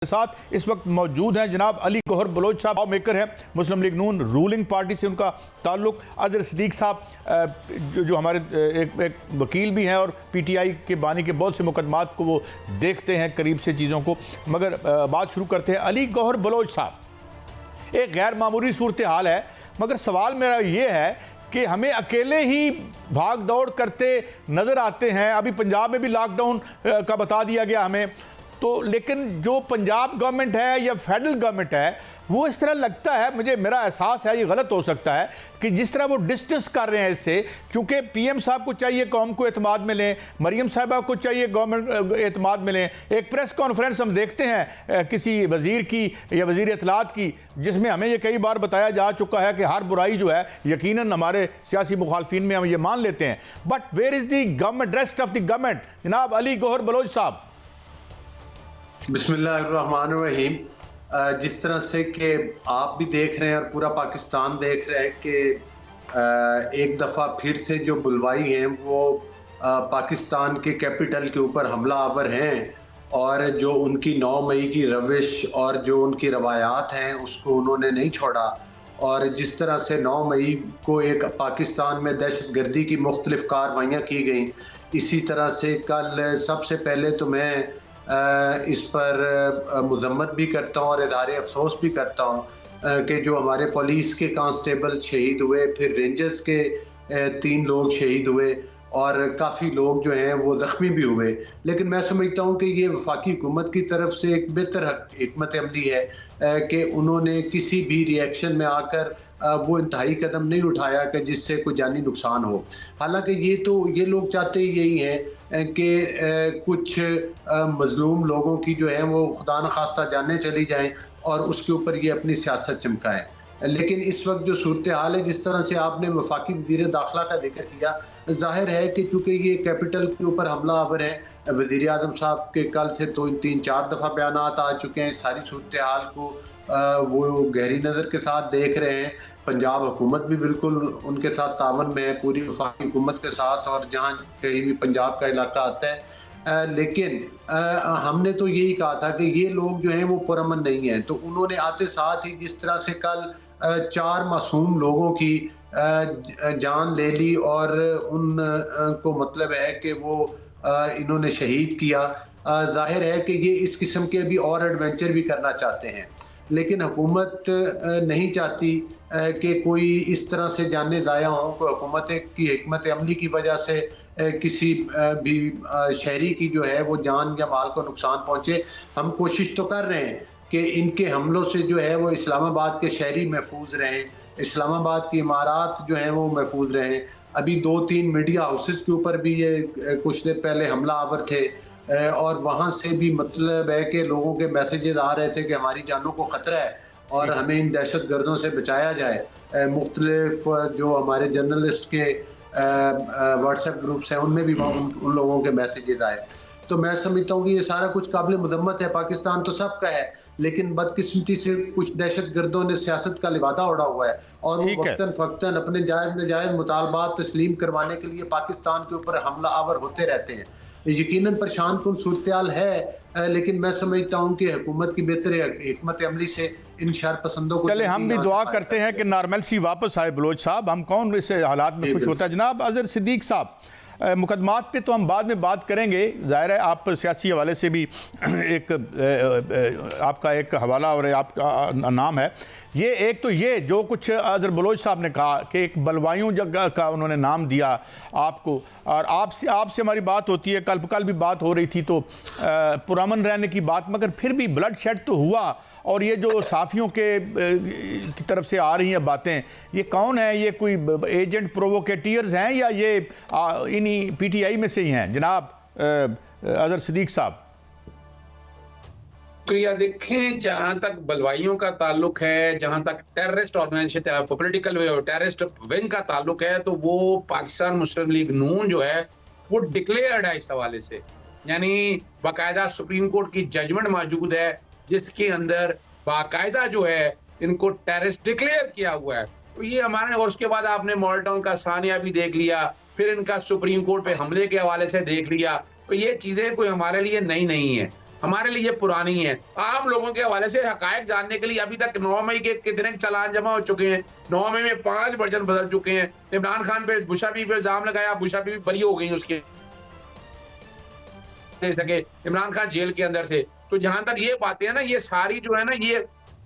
साथ इस वक्त मौजूद हैं जनाब अली गौहर बलोच साहब, मेकर हैं मुस्लिम लीग नून रूलिंग पार्टी से उनका ताल्लुक। अजहर सिद्दीक साहब जो हमारे एक वकील भी हैं और पीटीआई के बानी के बहुत से मुकदमात को वो देखते हैं करीब से चीज़ों को। मगर बात शुरू करते हैं। अली गौहर बलोच साहब, एक गैर मामूली सूरत हाल है, मगर सवाल मेरा ये है कि हमें अकेले ही भाग दौड़ करते नज़र आते हैं। अभी पंजाब में भी लॉकडाउन का बता दिया गया हमें, तो लेकिन जो पंजाब गवर्नमेंट है या फेडरल गवर्नमेंट है वो इस तरह लगता है, मुझे मेरा एहसास है, ये गलत हो सकता है कि जिस तरह वो डिस्टेंस कर रहे हैं इससे, क्योंकि पीएम साहब को चाहिए कौम को एतमाद में लें, मरियम साहिबा को चाहिए गवर्नमेंट एतमाद में लें। एक प्रेस कॉन्फ्रेंस हम देखते हैं किसी वज़ीर की या वज़ीर इत्तलात की, जिसमें हमें ये कई बार बताया जा चुका है कि हर बुराई जो है यकीनन हमारे सियासी मुखालफिन में हम ये मान लेते हैं, but where is the government, rest of the government? जनाब अली गौहर बलोच साहब। बिस्मिल्लाहिर्रहमानिर्रहीम। जिस तरह से कि आप भी देख रहे हैं और पूरा पाकिस्तान देख रहा है कि एक दफ़ा फिर से जो बुलवाई हैं वो पाकिस्तान के कैपिटल के ऊपर हमला आवर हैं, और जो उनकी 9 मई की रविश और जो उनकी रवायात हैं उसको उन्होंने नहीं छोड़ा। और जिस तरह से 9 मई को एक पाकिस्तान में दहशत गर्दी की मुख्तलिफ कार्रवाइयाँ की गई, इसी तरह से कल सबसे पहले तो मैं इस पर मजम्मत भी करता हूँ और इज़हार अफसोस भी करता हूँ कि जो हमारे पुलिस के कांस्टेबल शहीद हुए, फिर रेंजर्स के 3 लोग शहीद हुए और काफ़ी लोग जो हैं वो ज़ख्मी भी हुए। लेकिन मैं समझता हूँ कि ये वफाकी हुकूमत की तरफ से एक बेहतर हिकमत अमली है कि उन्होंने किसी भी रिएक्शन में आकर वो इंतहाई कदम नहीं उठाया कि जिससे कोई जानी नुकसान हो। हालांकि ये लोग चाहते यही हैं कि कुछ मजलूम लोगों की जो है वो खुदा न खास्ता जाने चली जाएं और उसके ऊपर ये अपनी सियासत चमकाएं। लेकिन इस वक्त जो सूरत हाल है, जिस तरह से आपने वफाकी वज़ीर दाखिला का जिक्र किया, जाहिर है कि चूँकि ये कैपिटल के ऊपर हमला आवर है, वज़ीर आज़म साहब के कल से तो 3-4 दफ़ा बयानात आ चुके हैं, सारी सूरत हाल को वो गहरी नज़र के साथ देख रहे हैं। पंजाब हुकूमत भी बिल्कुल उनके साथ तावन में है, पूरी वफाकी हुकूमत के साथ, और जहाँ कहीं भी पंजाब का इलाका आता है। लेकिन हमने तो यही कहा था कि ये लोग जो हैं वो पुरअमन नहीं हैं, तो उन्होंने आते साथ ही जिस तरह से कल 4 मासूम लोगों की जान ले ली और उनको मतलब है कि वो इन्होंने शहीद किया। जाहिर है कि ये इस किस्म के भी और एडवेंचर भी करना चाहते हैं, लेकिन हुकूमत नहीं चाहती कि कोई इस तरह से जाने ज़ाया हों। कोई हुकूमत की हिकमत अमली की वजह से किसी भी शहरी की जो है वो जान या माल को नुकसान पहुँचे। हम कोशिश तो कर रहे हैं कि इनके हमलों से जो है वो इस्लामाबाद के शहरी महफूज रहें, इस्लामाबाद की इमारत जो हैं वो महफूज रहें। अभी 2-3 मीडिया हाउसेस के ऊपर भी ये कुछ देर पहले हमला आवर थे, और वहाँ से भी मतलब है कि लोगों के मैसेजेस आ रहे थे कि हमारी जानों को ख़तरा है और हमें इन दहशत गर्दों से बचाया जाए। मुख्तलिफ जो हमारे जर्नलिस्ट के व्हाट्सएप ग्रुप्स हैं उनमें भी उन लोगों के मैसेजेस आए। तो मैं समझता हूँ कि ये सारा कुछ काबिल मजम्मत है। पाकिस्तान तो सबका है, लेकिन बदकिस्मती से कुछ दहशत गर्दों ने सियासत का लिबादा ओढ़ा हुआ है और वो वक्तन फ़क्तन अपने जायज़ नाजायज़ मुतालबात तस्लीम करवाने के लिए पाकिस्तान के ऊपर हमला आवर होते रहते हैं। यकीनन परेशान कुन सूरत-ए-हाल है, लेकिन मैं समझता हूँ कि हुकूमत की बेहतर हिकमत अमली से इन शर पसंदों को चले हम भी दुआ करते हैं कि नॉर्मलसी वापस आए। बलोच साहब, हम कौन इस हालात में खुश होता है? जनाब अजहर सिद्दीक साहब, मुकदमात पे तो हम बाद में बात करेंगे, ज़ाहिर है आप सियासी हवाले से भी एक आपका एक हवाला और आपका नाम है। ये एक तो ये जो कुछ अजहर बलोच साहब ने कहा कि एक बलवाइयों जगह का उन्होंने नाम दिया आपको, और आपसे हमारी बात होती है, कल भी बात हो रही थी तो पुरअमन रहने की बात, मगर फिर भी ब्लड शेड तो हुआ। और ये जो साफ़ियों की तरफ से आ रही हैं बातें, ये कौन है? ये कोई एजेंट प्रोवोकेटियर्स हैं या ये इन्हीं पीटीआई में से ही हैं? जनाब अजहर सिद्दीक साहब। तो यह देखें, जहां तक बलवाइयों का ताल्लुक है, जहां तक terrorist organisation political terrorist wing का ताल्लुक है, तो वो पाकिस्तान मुस्लिम लीग नून जो है वो डिक्लेयर्ड है इस हवाले से। यानी बाकायदा सुप्रीम कोर्ट की जजमेंट मौजूद है जिसके अंदर बाकायदा जो है इनको टेररिस्ट डिक्लेयर किया हुआ है। तो ये हमारे, और उसके बाद आपने मॉडल टाउन का सानिया भी देख लिया, फिर इनका सुप्रीम कोर्ट पे हमले के हवाले से देख लिया। तो ये चीज़ें कोई हमारे लिए नई नहीं है। हमारे लिए पुरानी है। आम लोगों के हवाले से हकायक जानने के लिए अभी तक 9 मई के कितने चालान जमा हो चुके हैं, 9 मई में 5 वर्जन बदल चुके हैं। इमरान खान पे बुशरा बीबी पे इल्जाम लगाया, बुशरा बीबी बरी हो गई उसके दे सके, इमरान खान जेल के अंदर थे। तो जहां तक ये बातें हैं ना, ये सारी जो है ना,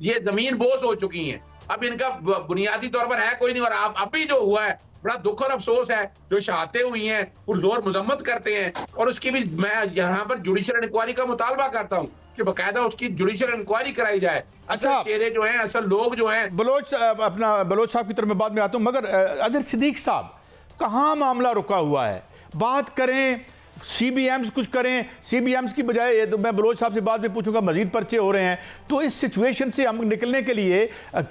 ये जमीन बोझ हो चुकी हैं। अब इनका बुनियादी तौर पर है कोई नहीं। और आप अभी जो हुआ है बड़ा दुख और अफसोस है, जो शहादतें हुई हैं पुरजोर मजम्मत करते हैं, और उसकी भी मैं यहाँ पर जुडिशियल इंक्वायरी का मुतालबा करता हूँ कि बाकायदा उसकी जुडिशियल इंक्वायरी कराई जाए। असल चेहरे जो हैं, असल लोग जो हैं। बलोच साहब की तरफ मैं बाद में आता हूँ, मगर अदर सिद्दीक साहब, कहाँ मामला रुका हुआ है? बात करें, CBMs कुछ करें। CBMs की बजाय, तो मैं बलोच साहब से बाद में पूछूंगा, मजीद पर्चे हो रहे हैं, तो इस सिचुएशन से हम निकलने के लिए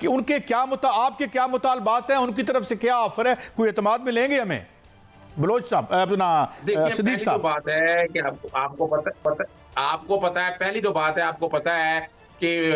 उनके क्या आपके क्या मुतालबात हैं, उनकी तरफ से क्या ऑफर है, कोई एतमाद में लेंगे हमें? बलोच साहब, अपना सिद्दीक साहब। बात है कि आपको पता है, पहली तो बात है, आपको पता है कि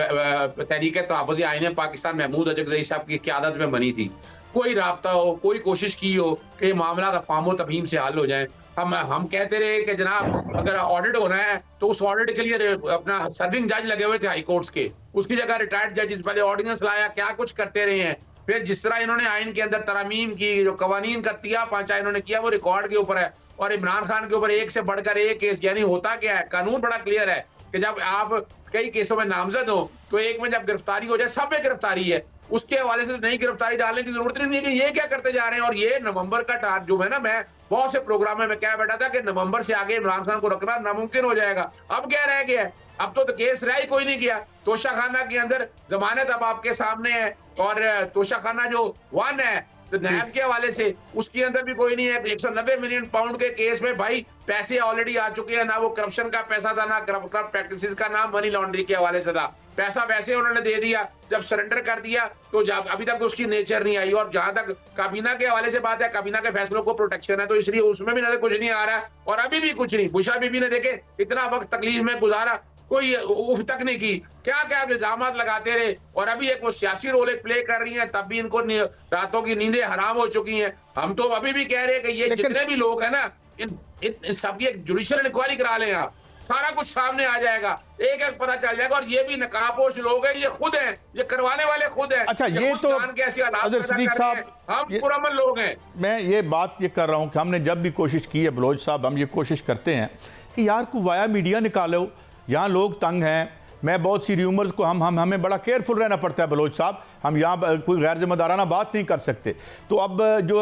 तहरीक तहफ़्फ़ुज़ आईन पाकिस्तान महमूद अजगज़ई साहब की क़यादत में बनी थी। कोई राब्ता हो, कोई कोशिश की हो कि मामला का फामो तफहीम से हल हो जाए। हम कहते रहे कि जनाब अगर ऑडिट होना है तो उस ऑडिट के लिए अपना सर्विंग जज लगे हुए थे हाई कोर्ट्स के, उसकी जगह रिटायर्ड जजेस पहले ऑर्डिनेंस लाया, क्या कुछ करते रहे हैं। फिर जिस तरह इन्होंने आइन के अंदर तरमीम की, जो कवानीन का तिया पांचा इन्होंने किया, वो रिकॉर्ड के ऊपर है। और इमरान खान के ऊपर एक से बढ़कर एक केस, यानी होता क्या है, कानून बड़ा क्लियर है कि जब आप कई केसों में नामजद हो तो एक में जब गिरफ्तारी हो जाए, सब में गिरफ्तारी है, उसके हवाले से नई गिरफ्तारी डालने की जरूरत नहीं है कि ये क्या करते जा रहे हैं। और ये नवंबर का टार जो है ना, मैं बहुत से प्रोग्राम में मैं क्या बैठा था कि नवंबर से आगे इमरान खान को रखना नामुमकिन हो जाएगा। अब क्या रह गया है? अब तो केस रह ही कोई नहीं गया। तोशाखाना के अंदर जमानत अब आपके सामने है, और तोशाखाना जो 1 है तो नैब के हवाले से उसके अंदर भी कोई नहीं है। 190 मिलियन पाउंड के केस में भाई पैसे ऑलरेडी आ चुके हैं, ना वो करप्शन का पैसा था, ना करप्ट प्रैक्टिसेस का, ना मनी लॉन्ड्रिंग के हवाले से था। पैसा वैसे उन्होंने दे दिया, जब सरेंडर कर दिया तो जब अभी तक उसकी नेचर नहीं आई। और जहां तक काबीना के हवाले से बात है, काबीना के फैसलों को प्रोटेक्शन है, तो इसलिए उसमें भी नजर कुछ नहीं आ रहा है। और अभी भी कुछ नहीं। बुशरा बीबी ने देखे इतना वक्त तकलीफ में गुजारा, कोई उफ तक नहीं की, क्या क्या इल्जामात लगाते रहे। और अभी एक वो सियासी रोल प्ले कर रही हैं, तब भी इनको रातों की नींदें हराम हो चुकी हैं। हम तो अभी भी कह रहे हैं कि ये जितने भी लोग हैं ना, इन सबकी एक जुडिशियल इंक्वायरी करा लें आप, सारा कुछ सामने आ जाएगा, एक एक पता चल जाएगा। और ये भी नकाबपोश लोग हैं, ये खुद हैं, ये करवाने वाले खुद हैं। अच्छा, ये तो कैसे हालात सिद्दीक साहब, हम पुरअमन लोग हैं। मैं ये बात ये कर रहा हूँ कि हमने जब भी कोशिश की है बलोच साहब, हम ये कोशिश करते हैं कि यार को वाया मीडिया निकालो, यहाँ लोग तंग हैं। मैं बहुत सी र्यूमर्स को हमें बड़ा केयरफुल रहना पड़ता है बलोच साहब, हम यहाँ कोई गैर जिम्मेदाराना बात नहीं कर सकते। तो अब जो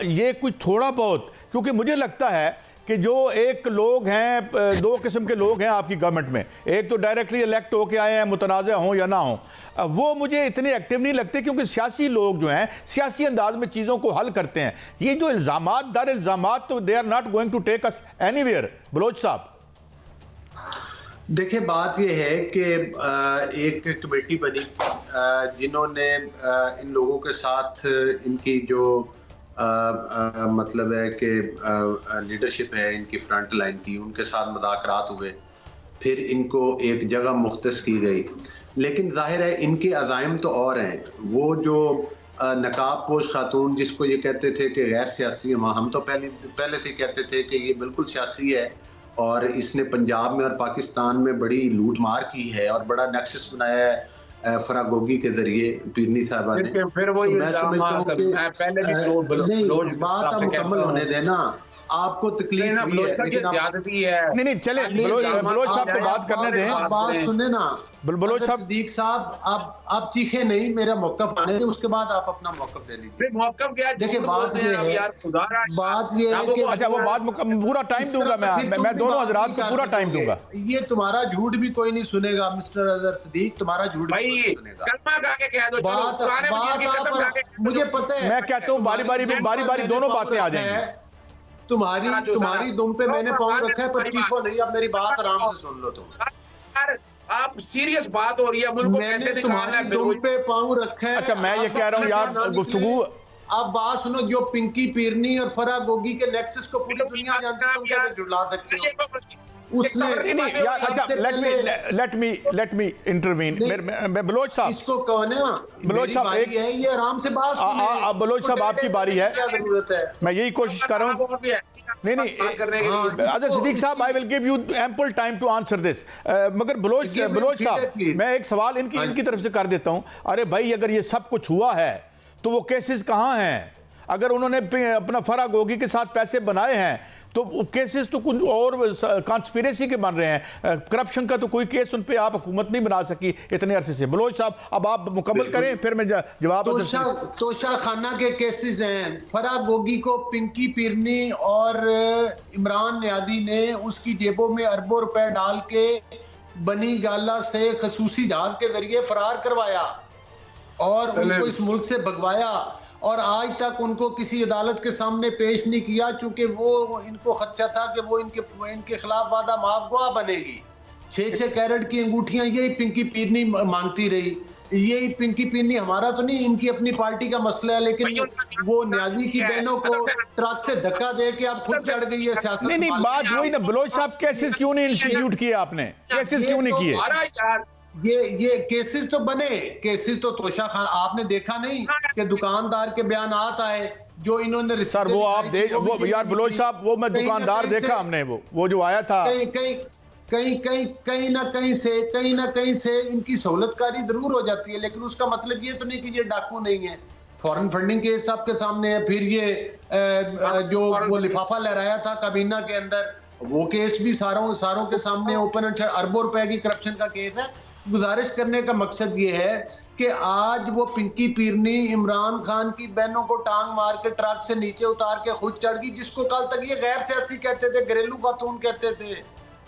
ये कुछ थोड़ा बहुत, क्योंकि मुझे लगता है कि जो एक लोग हैं, 2 किस्म के लोग हैं आपकी गवर्नमेंट में, एक तो डायरेक्टली इलेक्ट होके आए हैं, मुतनाज़ हों या ना हों, वो मुझे इतने एक्टिव नहीं लगते, क्योंकि सियासी लोग जो हैं सियासी अंदाज में चीज़ों को हल करते हैं। ये जो इल्ज़ामात दर इल्ज़ामात, तो they are not going to take us anywhere. Baloch साहब देखिए, बात यह है कि एक कमेटी बनी जिन्होंने इन लोगों के साथ इनकी जो मतलब है कि लीडरशिप है इनकी फ्रंट लाइन की, उनके साथ मुज़ाकरात हुए, फिर इनको एक जगह मुख्तस की गई। लेकिन जाहिर है इनके अज़ाइम तो और हैं। वो जो नकाब पोश खातून जिसको ये कहते थे कि गैर सियासी, हम तो पहले से कहते थे कि ये बिल्कुल सियासी है और इसने पंजाब में और पाकिस्तान में बड़ी लूट मार की है और बड़ा नेक्सस बनाया है फरागोगी के जरिए पीरनी साहबा ने। फिर वो मैं समझता हूँ कि बात आप मुकम्मल होने देना, आपको तकलीफ हुई है, नहीं चले बलोच साहब को बात करने दें। बात सुने ना बलोच साहब। सिद्दीक साहब, आप चीखे नहीं, मेरा मौकफ आने दें, उसके बाद आप अपना मौकफ दे लीजिए। मौकफ क्या? देखिए, बात ये है कि अच्छा, वो बात पूरा टाइम दूंगा मैं दोनों हजरात को पूरा टाइम दूंगा। ये तुम्हारा झूठ भी कोई नहीं सुनेगा मिस्टर अजहर सिद्दीक, तुम्हारा झूठ भी सुनेगा। मुझे पता है, मैं कहता हूँ बारी बारी दोनों बातें आ जाएंगी। तुम्हारी दुम पे मैंने पाँव रखा है, 2500 नहीं। अब मेरी बात आराम से सुन लो। तुम आप सीरियस बात हो रही है, मुल्क को कैसे निकालना है, दुम पे पाँव रखा है। अच्छा, मैं ये कह रहा हूँ यार, गुफ्तगू आप बात सुनो। जो पिंकी पीरनी और फरागोगी के नेक्सस को पूरी दुनिया जानती है, तुम कैसे जुड़ला सकते हो उसने? नहीं यार, अच्छा, लेट मी इंटरवीन। बलोच साहब, इसको कौन है? बलोच साहब एक ये आराम से बात सुनिए। बलोच साहब आपकी बारी है, क्या जरूरत है? मैं यही कोशिश कर रहा हूँ। नहीं बात करने के लिए। अजहर सिद्दीक साहब, I will give you ample time to answer this, मगर बलोच साहब, मैं एक सवाल इनकी तरफ से कर देता हूं। अरे भाई, अगर ये सब कुछ हुआ है तो वो केसेस कहां हैं? अगर उन्होंने अपना फराह गोगी के साथ पैसे बनाए हैं तो केसेस तो कुछ और कॉन्स्पिरेसी के बन रहे हैं। करप्शन का तो कोई केस उन पे आप हुकूमत नहीं बना सकी इतने अरसे से। बलोच साहब, अब आप मुकम्मल करें, फिर मैं जवाब। तोशा खाना के केसेस हैं। फराह गोगी को पिंकी पीरनी और इमरान नियादी ने उसकी जेबों में अरबों रुपए डाल के बनी गाला से खसूसी जहाज के जरिए फरार करवाया और उनको इस मुल्क से भगवाया, और आज तक उनको किसी अदालत के सामने पेश नहीं किया, क्योंकि वो इनको खदशा था कि वो इनके खिलाफ वादा माफ गवाह बनेगी। 6-6 कैरेट की अंगूठियां यही पिंकी पीरनी मांगती रही। यही पिंकी पीरनी, हमारा तो नहीं, इनकी अपनी पार्टी का मसला है, लेकिन वो न्याजी की बहनों को ट्रक से धक्का दे के अब खुद चढ़ गई है सियासत। नहीं, बात वही ना बलोच साहब, केसेस क्यों नहीं इंस्टीट्यूट किए आपने? केसेस क्यों नहीं किए? ये केसेस तो बने। केसेस तो तोशा खान, आपने देखा नहीं कि दुकानदार के बयान आए जो इन्होंने सर, वो आप वो यार बलोच साहब, वो मैं दुकानदार देखा हमने, वो जो आया था कहीं ना कहीं से इनकी सहूलतकारी जरूर हो जाती है, लेकिन उसका मतलब ये तो नहीं कि ये डाकू नहीं है। फॉरेन फंडिंग केस आपके सामने है, फिर ये जो वो लिफाफा लहराया था काबीना के अंदर, वो केस भी सारों के सामने ओपन अरबों रुपए की करप्शन का केस है। गुजारिश करने का मकसद ये है कि आज वो पिंकी पीरनी इमरान खान की बहनों को टांग मार के ट्रक से नीचे उतार के खुद चढ़ गई, जिसको कल तक ये गैर सियासी कहते थे, घरेलू खातून कहते थे।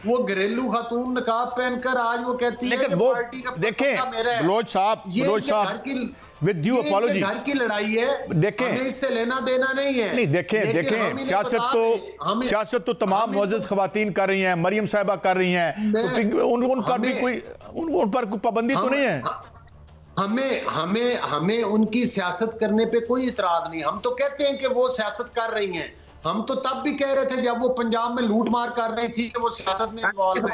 वो घरेलू खातून नकाब पहनकर आज वो कहती है कि पार्टी का देखें बलोच साहब, विद ड्यू अपॉलॉजी, घर की लड़ाई है, देखें हमें इससे लेना देना नहीं है। नहीं, देखें सियासत तो तमाम मुअज़्ज़ज़ ख़वातीन कर रही हैं, मरियम साहिबा कर रही हैं, तो उन पर भी कोई पाबंदी तो नहीं है। हमें उनकी सियासत करने पे कोई इतराज नहीं। हम तो कहते हैं कि वो सियासत कर रही हैं। हम तो तब भी कह रहे थे जब वो पंजाब में लूट मार कर रही थी कि वो सियासत में इन्वॉल्व है।